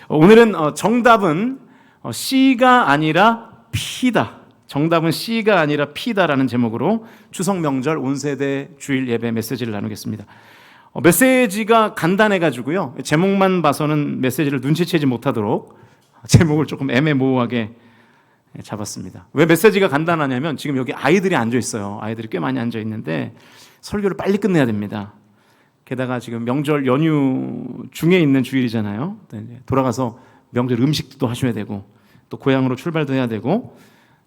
오늘은 정답은 C가 아니라 P다. 정답은 C가 아니라 P다라는 제목으로 추석 명절 온세대 주일 예배 메시지를 나누겠습니다. 메시지가 간단해가지고요. 제목만 봐서는 메시지를 눈치채지 못하도록 제목을 조금 애매모호하게 잡았습니다. 왜 메시지가 간단하냐면 지금 여기 아이들이 앉아 있어요. 아이들이 꽤 많이 앉아 있는데 설교를 빨리 끝내야 됩니다. 게다가 지금 명절 연휴 중에 있는 주일이잖아요. 돌아가서 명절 음식도 하셔야 되고 또 고향으로 출발도 해야 되고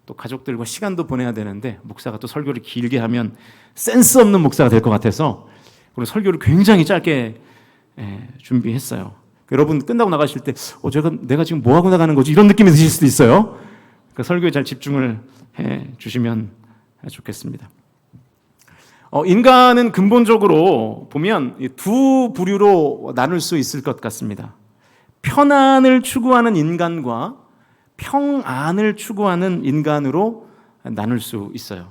또 가족들과 시간도 보내야 되는데 목사가 또 설교를 길게 하면 센스 없는 목사가 될 것 같아서 그리고 설교를 굉장히 짧게 준비했어요. 여러분 끝나고 나가실 때 내가 지금 뭐 하고 나가는 거지? 이런 느낌이 드실 수도 있어요. 그러니까 설교에 잘 집중을 해 주시면 좋겠습니다. 인간은 근본적으로 보면 두 부류로 나눌 수 있을 것 같습니다. 편안을 추구하는 인간과 평안을 추구하는 인간으로 나눌 수 있어요.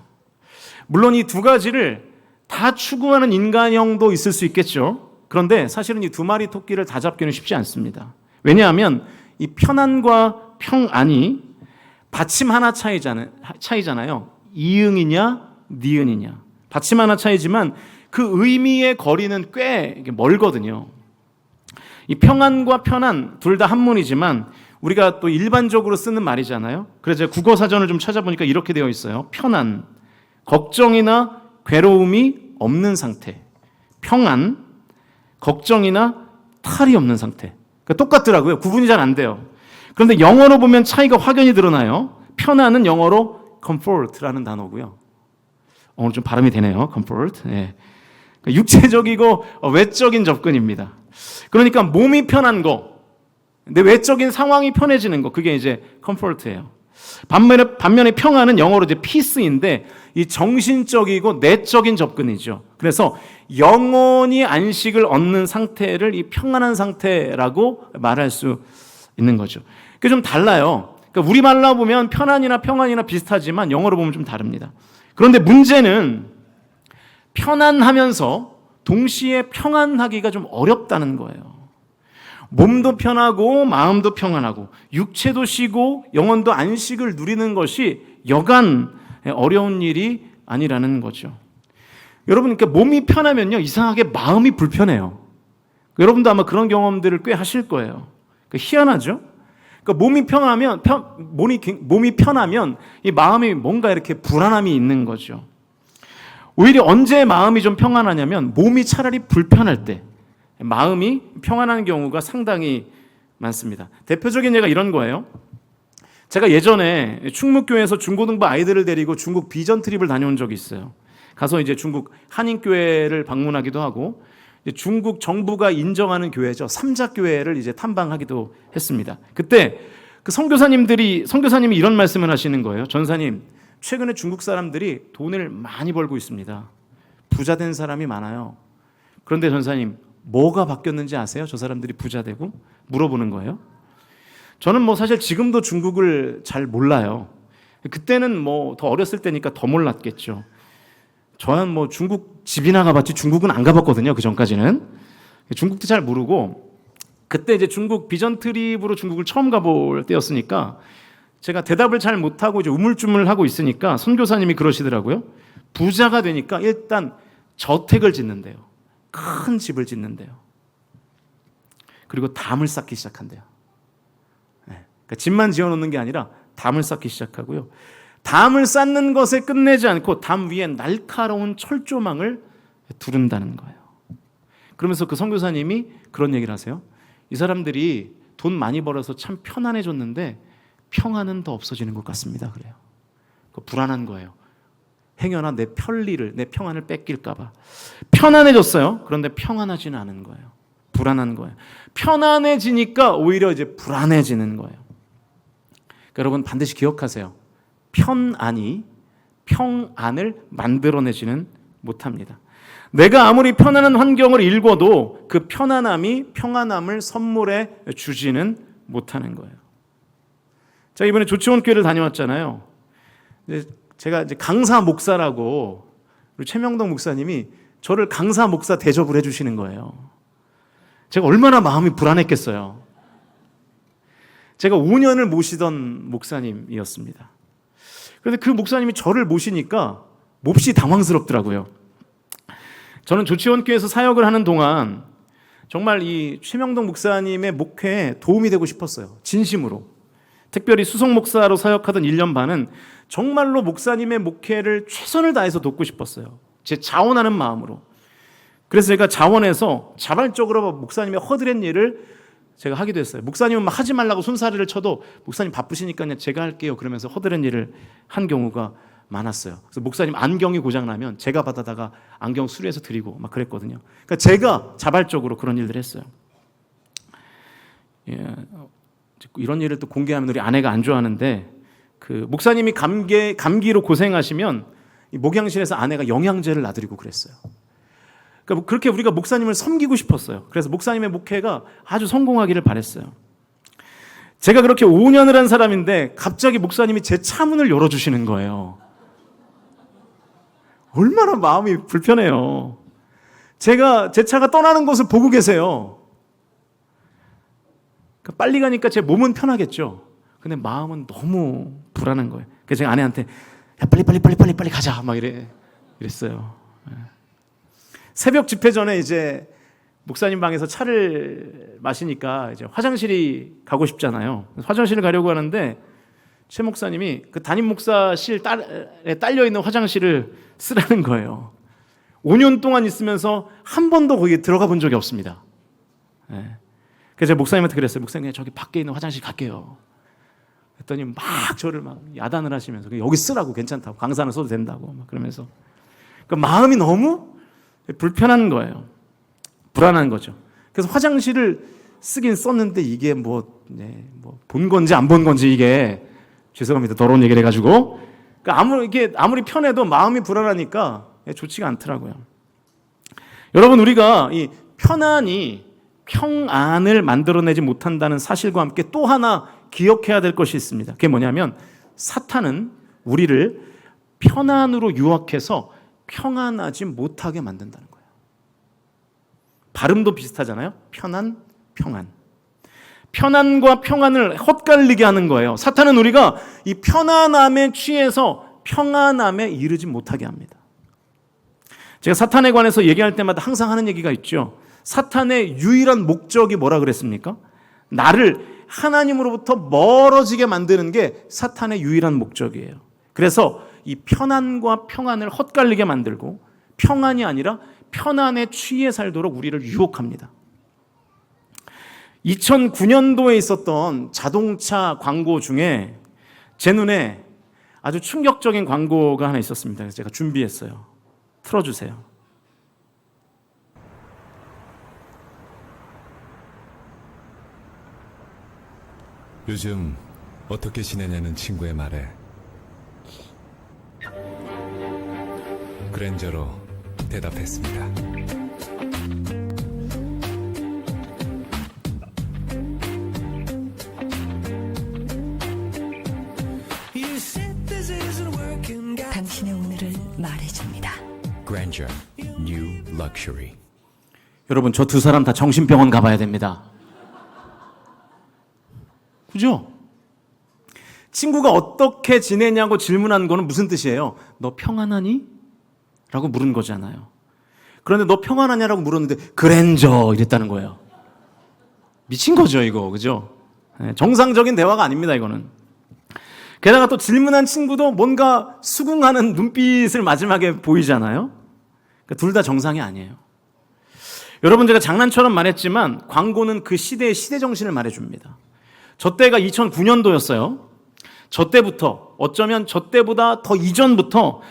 물론 이 두 가지를 다 추구하는 인간형도 있을 수 있겠죠. 그런데 사실은 이 두 마리 토끼를 다 잡기는 쉽지 않습니다. 왜냐하면 이 편안과 평안이 받침 하나 차이잖아요. 이응이냐 니은이냐. 받침 하나 차이지만 그 의미의 거리는 꽤 멀거든요. 이 평안과 편안 둘 다 한문이지만 우리가 또 일반적으로 쓰는 말이잖아요. 그래서 제가 국어사전을 좀 찾아보니까 이렇게 되어 있어요. 편안, 걱정이나 괴로움이 없는 상태. 평안, 걱정이나 탈이 없는 상태. 그러니까 똑같더라고요. 구분이 잘 안 돼요. 그런데 영어로 보면 차이가 확연히 드러나요. 편안은 영어로 comfort라는 단어고요. 오늘 좀 발음이 되네요. comfort. 예. 그러니까 육체적이고 외적인 접근입니다. 그러니까 몸이 편한 거, 내 외적인 상황이 편해지는 거, 그게 이제 comfort예요. 반면에 평안은 영어로 이제 peace인데 이 정신적이고 내적인 접근이죠. 그래서 영원히 안식을 얻는 상태를 이 평안한 상태라고 말할 수 있는 거죠. 그게 좀 달라요. 그러니까 우리말로 보면 편안이나 평안이나 비슷하지만 영어로 보면 좀 다릅니다. 그런데 문제는 편안하면서 동시에 평안하기가 좀 어렵다는 거예요. 몸도 편하고 마음도 평안하고 육체도 쉬고 영혼도 안식을 누리는 것이 여간 어려운 일이 아니라는 거죠. 여러분, 그러니까 몸이 편하면요 이상하게 마음이 불편해요. 여러분도 아마 그런 경험들을 꽤 하실 거예요. 그러니까 희한하죠? 그러니까 몸이 편하면 이 마음이 뭔가 이렇게 불안함이 있는 거죠. 오히려 언제 마음이 좀 평안하냐면 몸이 차라리 불편할 때 마음이 평안한 경우가 상당히 많습니다. 대표적인 예가 이런 거예요. 제가 예전에 충무교회에서 중고등부 아이들을 데리고 중국 비전 트립을 다녀온 적이 있어요. 가서 이제 중국 한인교회를 방문하기도 하고 중국 정부가 인정하는 교회죠. 삼자교회를 이제 탐방하기도 했습니다. 그때 그 선교사님이 이런 말씀을 하시는 거예요. 전사님, 최근에 중국 사람들이 돈을 많이 벌고 있습니다. 부자 된 사람이 많아요. 그런데 전사님, 뭐가 바뀌었는지 아세요? 저 사람들이 부자 되고? 물어보는 거예요. 저는 사실 지금도 중국을 잘 몰라요. 그때는 더 어렸을 때니까 더 몰랐겠죠. 저는 중국 집이나 가봤지 중국은 안 가봤거든요. 그 전까지는. 중국도 잘 모르고 그때 이제 중국 비전 트립으로 중국을 처음 가볼 때였으니까 제가 대답을 잘 못하고 이제 우물쭈물하고 있으니까 선교사님이 그러시더라고요. 부자가 되니까 일단 저택을 짓는데요. 큰 집을 짓는데요. 그리고 담을 쌓기 시작한대요. 그러니까 집만 지어놓는 게 아니라 담을 쌓기 시작하고요. 담을 쌓는 것에 끝내지 않고 담 위에 날카로운 철조망을 두른다는 거예요. 그러면서 그 선교사님이 그런 얘기를 하세요. 이 사람들이 돈 많이 벌어서 참 편안해졌는데 평안은 더 없어지는 것 같습니다. 그래요. 불안한 거예요. 행여나 내 편리를, 내 평안을 뺏길까 봐. 편안해졌어요. 그런데 평안하지는 않은 거예요. 불안한 거예요. 편안해지니까 오히려 이제 불안해지는 거예요. 그러니까 여러분 반드시 기억하세요. 편안이 평안을 만들어내지는 못합니다. 내가 아무리 편안한 환경을 일궈도 그 편안함이 평안함을 선물해 주지는 못하는 거예요. 제가 이번에 조치원 교회를 다녀왔잖아요. 제가 이제 강사 목사라고 우리 최명덕 목사님이 저를 강사 목사 대접을 해주시는 거예요. 제가 얼마나 마음이 불안했겠어요. 제가 5년을 모시던 목사님이었습니다. 그런데 그 목사님이 저를 모시니까 몹시 당황스럽더라고요. 저는 조치원교회에서 사역을 하는 동안 정말 이 최명동 목사님의 목회에 도움이 되고 싶었어요. 진심으로. 특별히 수석 목사로 사역하던 1년 반은 정말로 목사님의 목회를 최선을 다해서 돕고 싶었어요. 제 자원하는 마음으로. 그래서 제가 자원해서 자발적으로 목사님의 허드렛 일을 제가 하기도 했어요. 목사님은 막 하지 말라고 손사래를 쳐도 목사님 바쁘시니까 그냥 제가 할게요. 그러면서 허드렛 일을 한 경우가 많았어요. 그래서 목사님 안경이 고장나면 제가 받아다가 안경 수리해서 드리고 막 그랬거든요. 그러니까 제가 자발적으로 그런 일들을 했어요. 예, 이런 일을 또 공개하면 우리 아내가 안 좋아하는데 그 목사님이 감기로 고생하시면 이 목양실에서 아내가 영양제를 놔드리고 그랬어요. 그러니까 그렇게 우리가 목사님을 섬기고 싶었어요. 그래서 목사님의 목회가 아주 성공하기를 바랬어요. 제가 그렇게 5년을 한 사람인데 갑자기 목사님이 제 차문을 열어주시는 거예요. 얼마나 마음이 불편해요. 제 차가 떠나는 것을 보고 계세요. 그러니까 빨리 가니까 제 몸은 편하겠죠. 근데 마음은 너무 불안한 거예요. 그래서 제가 아내한테 야, 빨리 가자 막 이랬어요. 새벽 집회 전에 이제 목사님 방에서 차를 마시니까 이제 화장실이 가고 싶잖아요. 화장실을 가려고 하는데 최 목사님이 그 담임 목사실에 딸려 있는 화장실을 쓰라는 거예요. 5년 동안 있으면서 한 번도 거기에 들어가 본 적이 없습니다. 네. 그래서 제가 목사님한테 그랬어요. 목사님 그냥 저기 밖에 있는 화장실 갈게요. 그랬더니 막 저를 막 야단을 하시면서 여기 쓰라고 괜찮다고 강사는 써도 된다고 막 그러면서 그러니까 마음이 너무 불편한 거예요. 불안한 거죠. 그래서 화장실을 쓰긴 썼는데 이게 뭐 본 건지 안 본 건지 이게 죄송합니다. 더러운 얘기를 해가지고 그러니까 아무리 편해도 마음이 불안하니까 좋지가 않더라고요. 여러분 우리가 이 평안을 만들어내지 못한다는 사실과 함께 또 하나 기억해야 될 것이 있습니다. 그게 뭐냐면 사탄은 우리를 편안으로 유혹해서 평안하지 못하게 만든다는 거예요. 발음도 비슷하잖아요. 편안. 편안과 평안을 헛갈리게 하는 거예요. 사탄은 우리가 이 편안함에 취해서 평안함에 이르지 못하게 합니다. 제가 사탄에 관해서 얘기할 때마다 항상 하는 얘기가 있죠. 사탄의 유일한 목적이 뭐라 그랬습니까? 나를 하나님으로부터 멀어지게 만드는 게 사탄의 유일한 목적이에요. 그래서 이 편안과 평안을 헛갈리게 만들고 평안이 아니라 편안에 취해 살도록 우리를 유혹합니다. 2009년도에 있었던 자동차 광고 중에 제 눈에 아주 충격적인 광고가 하나 있었습니다. 그래서 제가 준비했어요. 틀어주세요. 요즘 어떻게 지내냐는 친구의 말에 그랜저로 대답했습니다. 당신의 오늘을 말해줍니다. Grandeur, New Luxury. 여러분 저 두 사람 다 정신병원 가봐야 됩니다. 그죠? 친구가 어떻게 지내냐고 질문한 거는 무슨 뜻이에요? 너 평안하니? 라고 물은 거잖아요. 그런데 너 평안하냐라고 물었는데 그랜저 이랬다는 거예요. 미친 거죠 이거. 그죠? 정상적인 대화가 아닙니다 이거는. 게다가 또 질문한 친구도 뭔가 수긍하는 눈빛을 마지막에 보이잖아요. 그러니까 둘 다 정상이 아니에요. 여러분 제가 장난처럼 말했지만 광고는 그 시대의 시대정신을 말해줍니다. 저 때가 2009년도였어요. 저 때부터 어쩌면 저 때보다 더 이전부터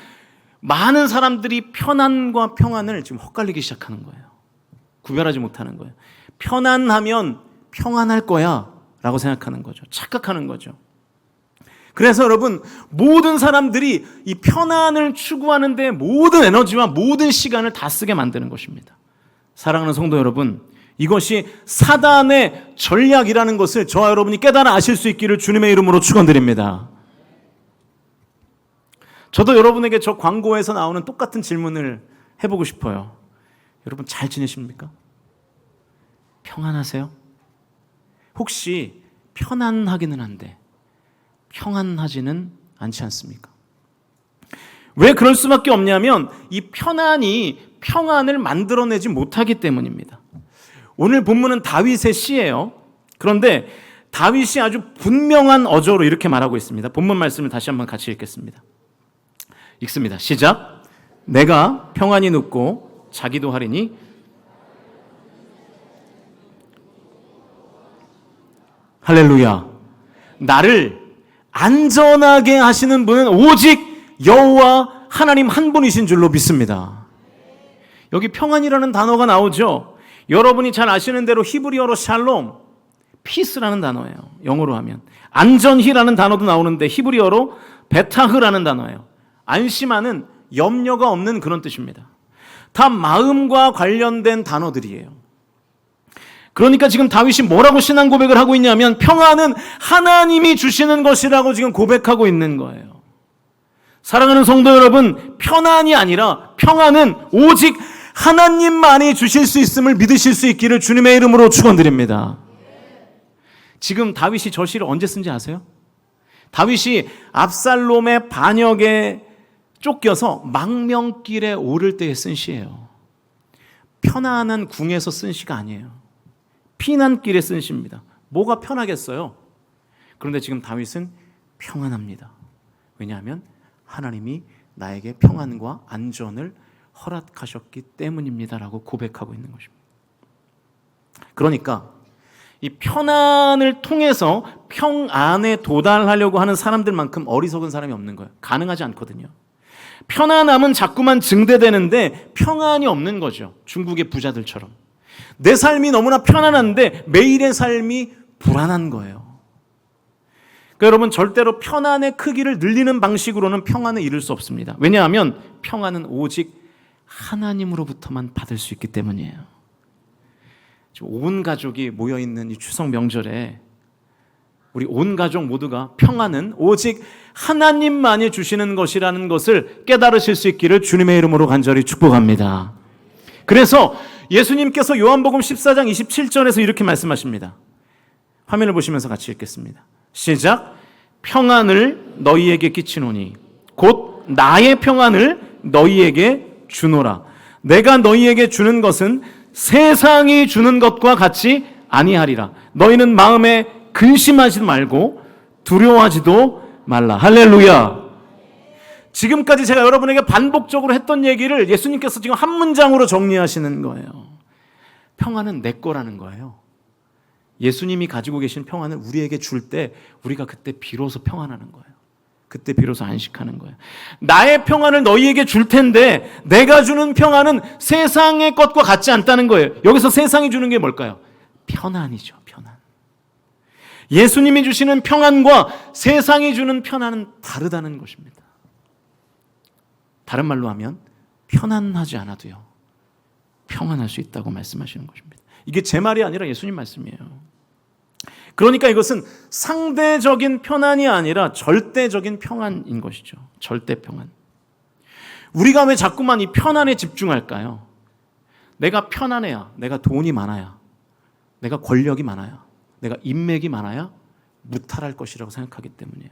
많은 사람들이 편안과 평안을 지금 헛갈리기 시작하는 거예요. 구별하지 못하는 거예요. 편안하면 평안할 거야 라고 생각하는 거죠. 착각하는 거죠. 그래서 여러분 모든 사람들이 이 편안을 추구하는 데 모든 에너지와 모든 시간을 다 쓰게 만드는 것입니다. 사랑하는 성도 여러분, 이것이 사단의 전략이라는 것을 저와 여러분이 깨달아 아실 수 있기를 주님의 이름으로 축원드립니다. 저도 여러분에게 저 광고에서 나오는 똑같은 질문을 해보고 싶어요. 여러분 잘 지내십니까? 평안하세요? 혹시 편안하기는 한데 평안하지는 않지 않습니까? 왜 그럴 수밖에 없냐면 이 편안이 평안을 만들어내지 못하기 때문입니다. 오늘 본문은 다윗의 시예요. 그런데 다윗이 아주 분명한 어조로 이렇게 말하고 있습니다. 본문 말씀을 다시 한번 같이 읽겠습니다. 읽습니다. 시작. 내가 평안히 눕고 자기도 하리니 할렐루야. 나를 안전하게 하시는 분은 오직 여호와 하나님 한 분이신 줄로 믿습니다. 여기 평안이라는 단어가 나오죠. 여러분이 잘 아시는 대로 히브리어로 샬롬, 피스라는 단어예요. 영어로 하면. 안전히라는 단어도 나오는데 히브리어로 베타흐라는 단어예요. 안심하는, 염려가 없는 그런 뜻입니다. 다 마음과 관련된 단어들이에요. 그러니까 지금 다윗이 뭐라고 신앙 고백을 하고 있냐면 평안은 하나님이 주시는 것이라고 지금 고백하고 있는 거예요. 사랑하는 성도 여러분, 편안이 아니라 평안은 오직 하나님만이 주실 수 있음을 믿으실 수 있기를 주님의 이름으로 축원드립니다. 지금 다윗이 저 시를 언제 쓴지 아세요? 다윗이 압살롬의 반역에 쫓겨서 망명길에 오를 때에 쓴 시예요. 편안한 궁에서 쓴 시가 아니에요. 피난길에 쓴 시입니다. 뭐가 편하겠어요? 그런데 지금 다윗은 평안합니다. 왜냐하면 하나님이 나에게 평안과 안전을 허락하셨기 때문입니다라고 고백하고 있는 것입니다. 그러니까 이 편안을 통해서 평안에 도달하려고 하는 사람들만큼 어리석은 사람이 없는 거예요. 가능하지 않거든요. 편안함은 자꾸만 증대되는데 평안이 없는 거죠. 중국의 부자들처럼. 내 삶이 너무나 편안한데 매일의 삶이 불안한 거예요. 그러니까 여러분, 절대로 편안의 크기를 늘리는 방식으로는 평안을 이룰 수 없습니다. 왜냐하면 평안은 오직 하나님으로부터만 받을 수 있기 때문이에요. 지금 온 가족이 모여있는 이 추석 명절에 우리 온 가족 모두가 평안은 오직 하나님만이 주시는 것이라는 것을 깨달으실 수 있기를 주님의 이름으로 간절히 축복합니다. 그래서 예수님께서 요한복음 14장 27절에서 이렇게 말씀하십니다. 화면을 보시면서 같이 읽겠습니다. 시작. 평안을 너희에게 끼치노니 곧 나의 평안을 너희에게 주노라. 내가 너희에게 주는 것은 세상이 주는 것과 같이 아니하리라. 너희는 마음에 근심하지 말고 두려워하지도 말라. 할렐루야. 지금까지 제가 여러분에게 반복적으로 했던 얘기를 예수님께서 지금 한 문장으로 정리하시는 거예요. 평안은 내 거라는 거예요. 예수님이 가지고 계신 평안을 우리에게 줄 때 우리가 그때 비로소 평안하는 거예요. 그때 비로소 안식하는 거예요. 나의 평안을 너희에게 줄 텐데 내가 주는 평안은 세상의 것과 같지 않다는 거예요. 여기서 세상이 주는 게 뭘까요? 편안이죠. 편안. 예수님이 주시는 평안과 세상이 주는 편안은 다르다는 것입니다. 다른 말로 하면 편안하지 않아도요, 평안할 수 있다고 말씀하시는 것입니다. 이게 제 말이 아니라 예수님 말씀이에요. 그러니까 이것은 상대적인 편안이 아니라 절대적인 평안인 것이죠. 절대 평안. 우리가 왜 자꾸만 이 편안에 집중할까요? 내가 편안해야, 내가 돈이 많아야, 내가 권력이 많아야, 내가 인맥이 많아야 무탈할 것이라고 생각하기 때문이에요.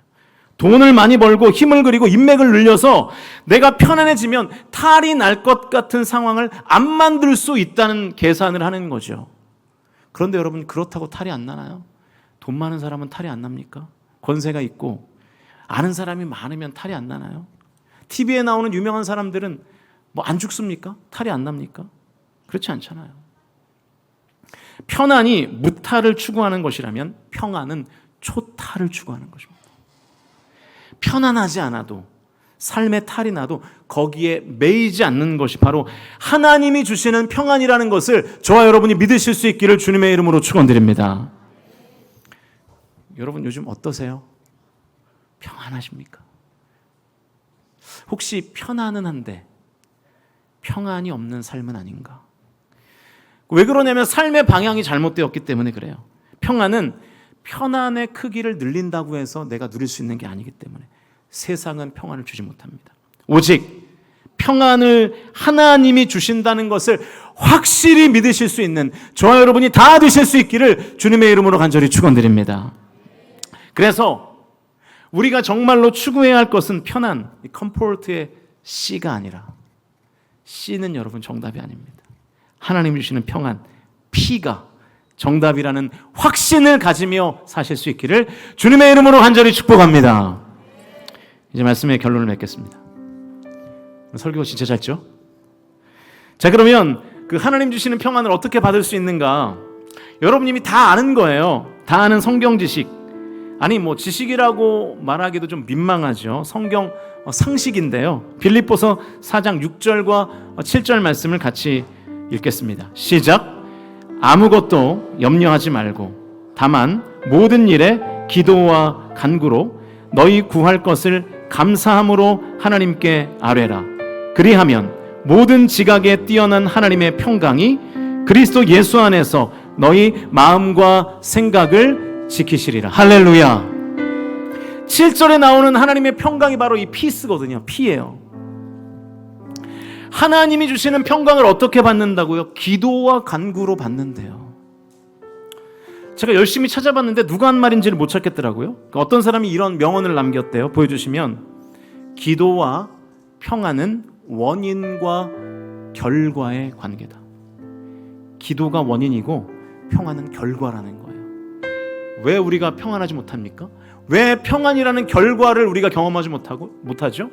돈을 많이 벌고 힘을 그리고 인맥을 늘려서 내가 편안해지면 탈이 날 것 같은 상황을 안 만들 수 있다는 계산을 하는 거죠. 그런데 여러분, 그렇다고 탈이 안 나나요? 돈 많은 사람은 탈이 안 납니까? 권세가 있고 아는 사람이 많으면 탈이 안 나나요? TV에 나오는 유명한 사람들은 뭐 안 죽습니까? 탈이 안 납니까? 그렇지 않잖아요. 편안이 무탈을 추구하는 것이라면 평안은 초탈을 추구하는 것입니다. 편안하지 않아도, 삶에 탈이 나도 거기에 매이지 않는 것이 바로 하나님이 주시는 평안이라는 것을 저와 여러분이 믿으실 수 있기를 주님의 이름으로 축원드립니다. 여러분, 요즘 어떠세요? 평안하십니까? 혹시 편안은 한데 평안이 없는 삶은 아닌가? 왜 그러냐면 삶의 방향이 잘못되었기 때문에 그래요. 평안은 편안의 크기를 늘린다고 해서 내가 누릴 수 있는 게 아니기 때문에 세상은 평안을 주지 못합니다. 오직 평안을 하나님이 주신다는 것을 확실히 믿으실 수 있는 저와 여러분이 다 되실 수 있기를 주님의 이름으로 간절히 축원드립니다. 그래서 우리가 정말로 추구해야 할 것은 편안, 이 컴포트의 C가 아니라 C는 여러분 정답이 아닙니다. 하나님 주시는 평안, P가 정답이라는 확신을 가지며 사실 수 있기를 주님의 이름으로 간절히 축복합니다. 이제 말씀의 결론을 맺겠습니다. 설교가 진짜 짧죠? 자, 그러면 그 하나님 주시는 평안을 어떻게 받을 수 있는가? 여러분 이미 다 아는 거예요. 다 아는 성경 지식. 아니 뭐 지식이라고 말하기도 좀 민망하죠. 성경 상식인데요. 빌립보서 4장 6절과 7절 말씀을 같이 읽겠습니다. 시작. 아무것도 염려하지 말고 다만 모든 일에 기도와 간구로 너희 구할 것을 감사함으로 하나님께 아뢰라. 그리하면 모든 지각에 뛰어난 하나님의 평강이 그리스도 예수 안에서 너희 마음과 생각을 지키시리라. 할렐루야. 7절에 나오는 하나님의 평강이 바로 이 피스거든요. 피예요. 하나님이 주시는 평강을 어떻게 받는다고요? 기도와 간구로 받는데요. 제가 열심히 찾아봤는데 누가 한 말인지를 못 찾겠더라고요. 어떤 사람이 이런 명언을 남겼대요. 보여주시면 기도와 평안은 원인과 결과의 관계다. 기도가 원인이고 평안은 결과라는 거예요. 왜 우리가 평안하지 못합니까? 왜 평안이라는 결과를 우리가 경험하지 못하죠?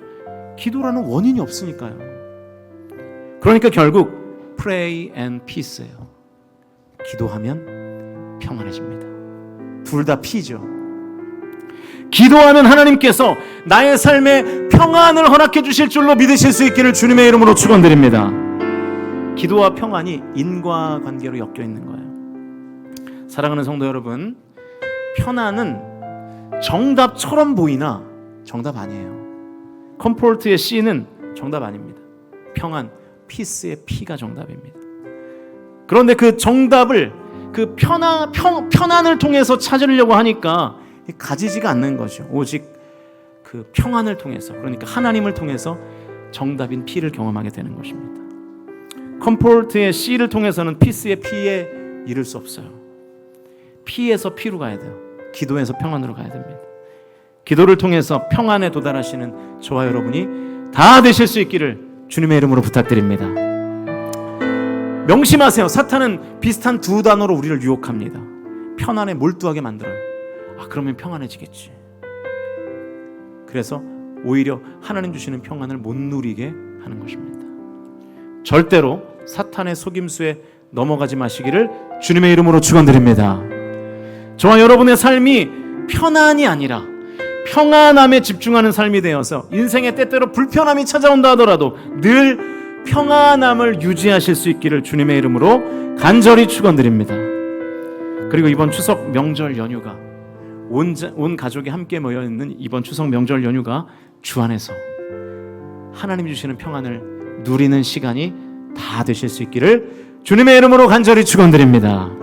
기도라는 원인이 없으니까요. 그러니까 결국 pray and peace예요. 기도하면 평안해집니다. 둘 다 P죠. 기도하면 하나님께서 나의 삶에 평안을 허락해 주실 줄로 믿으실 수 있기를 주님의 이름으로 축원드립니다. 기도와 평안이 인과관계로 엮여 있는 거예요. 사랑하는 성도 여러분, 편안은 정답처럼 보이나 정답 아니에요. 컴포트의 C는 정답 아닙니다. 평안, 피스의 P가 정답입니다. 그런데 그 정답을 그 편안을 통해서 찾으려고 하니까 가지지가 않는 거죠. 오직 그 평안을 통해서, 그러니까 하나님을 통해서 정답인 P를 경험하게 되는 것입니다. 컴포트의 C를 통해서는 피스의 P에 이를 수 없어요. P에서 P로 가야 돼요. 기도에서 평안으로 가야 됩니다. 기도를 통해서 평안에 도달하시는 저와 여러분이 다 되실 수 있기를 주님의 이름으로 부탁드립니다. 명심하세요. 사탄은 비슷한 두 단어로 우리를 유혹합니다. 편안에 몰두하게 만들어요. 그러면 평안해지겠지. 그래서 오히려 하나님 주시는 평안을 못 누리게 하는 것입니다. 절대로 사탄의 속임수에 넘어가지 마시기를 주님의 이름으로 축원드립니다. 저와 여러분의 삶이 편안이 아니라 평안함에 집중하는 삶이 되어서 인생의 때때로 불편함이 찾아온다 하더라도 늘 평안함을 유지하실 수 있기를 주님의 이름으로 간절히 축원드립니다. 그리고 이번 추석 명절 연휴가 온 가족이 함께 모여있는 이번 추석 명절 연휴가 주 안에서 하나님 주시는 평안을 누리는 시간이 다 되실 수 있기를 주님의 이름으로 간절히 축원드립니다.